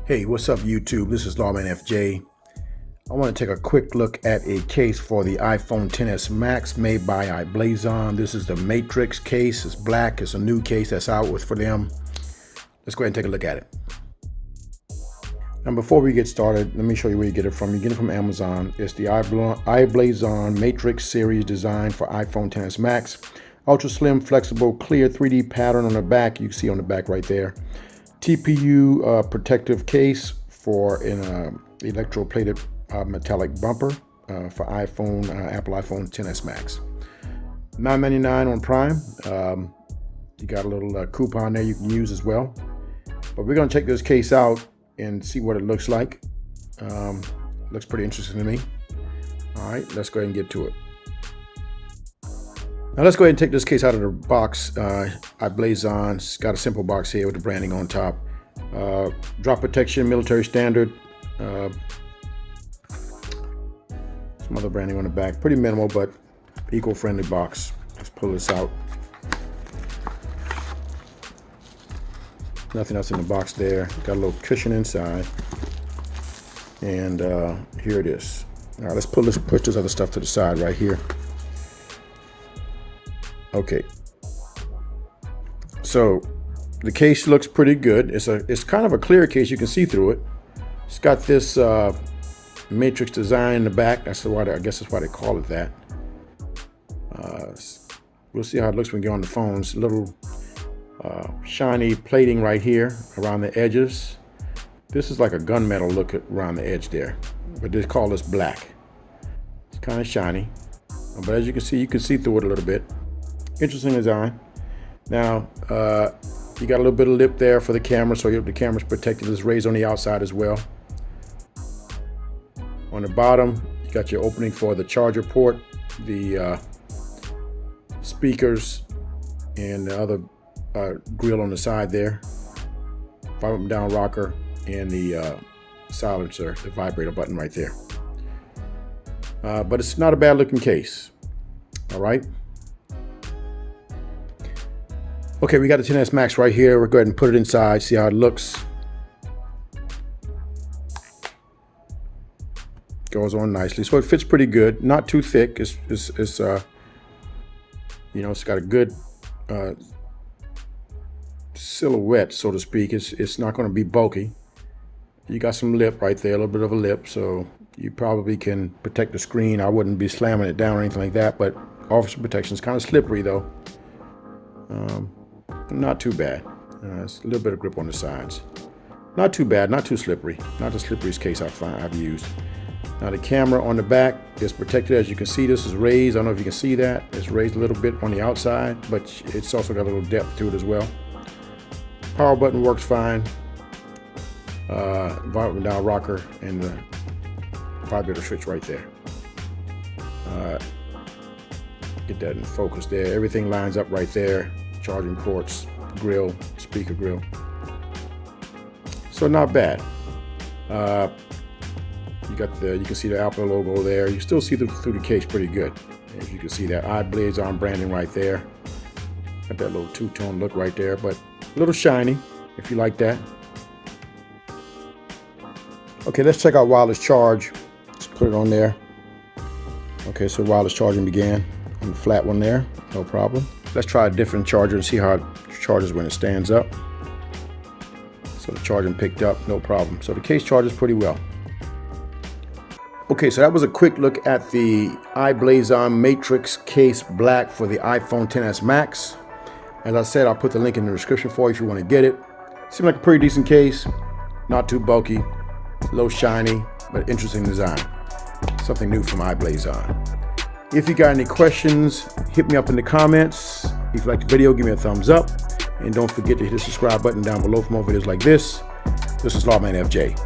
Hey, what's up YouTube? This is Lawman FJ. I want to take a quick look at a case for the iPhone XS Max made by Iblason. This is the Matrix case. It's black. It's a new case that's out for them. Let's go ahead and take a look at it. Now before we get started, let me show you where you get it from. You get it from Amazon. It's the Iblason Matrix series designed for iPhone XS Max. Ultra slim, flexible, clear 3D pattern on the back. You can see on the back right there. TPU protective case for an electroplated metallic bumper for iPhone, Apple iPhone XS Max. $9.99 on Prime. You got a little coupon there you can use as well. But we're going to check this case out and see what it looks like. Looks pretty interesting to me. All right, let's go ahead and get to it. Now let's go ahead and take this case out of the box. Iblazon's got a simple box here with the branding on top. Drop protection, military standard. Some other branding on the back. Pretty minimal, but eco-friendly box. Let's pull this out. Nothing else in the box there. Got a little cushion inside. And here it is. All right, let's push this other stuff to the side right here. Okay, so the case looks pretty good. It's kind of a clear case. You can see through it. It's got this matrix design in the back. That's why I guess that's why they call it that. We'll see how it looks when we get on the phones. A little shiny plating right here around the edges. This is like a gunmetal look around the edge there, but they call this black. It's kind of shiny, but as you can see through it a little bit. Interesting design. Now, you got a little bit of lip there for the camera, so the camera's protected. It's raised on the outside as well. On the bottom, you got your opening for the charger port, the speakers, and the other grill on the side there. Up and down rocker, and the silencer, the vibrator button right there. But it's not a bad looking case. All right. Okay, we got the XS Max right here. We'll go ahead and put it inside, see how it looks. Goes on nicely. So it fits pretty good. Not too thick. It's you know, it's got a good silhouette, so to speak. It's not going to be bulky. You got some lip right there, a little bit of a lip, so you probably can protect the screen. I wouldn't be slamming it down or anything like that, but offers some protection. It's kind of slippery though. Not too bad. It's a little bit of grip on the sides. Not too bad, not too slippery. Not the slipperiest case I've used. Now the camera on the back is protected. As you can see, this is raised. I don't know if you can see that. It's raised a little bit on the outside, but it's also got a little depth to it as well. Power button works fine. Up and down rocker, and the vibrator switch right there. Get that in focus there. Everything lines up right there. Charging ports, grill, speaker grill. So not bad. You can see the Apple logo there. You still see through the case pretty good. As you can see that Iblason branding right there. Got that little two-tone look right there, but a little shiny if you like that. Okay, let's check out wireless charge. Let's put it on there. Okay, so wireless charging began on the flat one there, no problem. Let's try a different charger and see how it charges when it stands up. So the charging picked up, no problem. So the case charges pretty well. Okay, so that was a quick look at the Iblason Matrix case black for the iPhone XS Max. As I said, I'll put the link in the description for you if you want to get it. Seems like a pretty decent case, not too bulky, a little shiny, but interesting design. Something new from Iblason. If you got any questions, hit me up in the comments. If you like the video, give me a thumbs up. And don't forget to hit the subscribe button down below for more videos like this. This is Lawman FJ.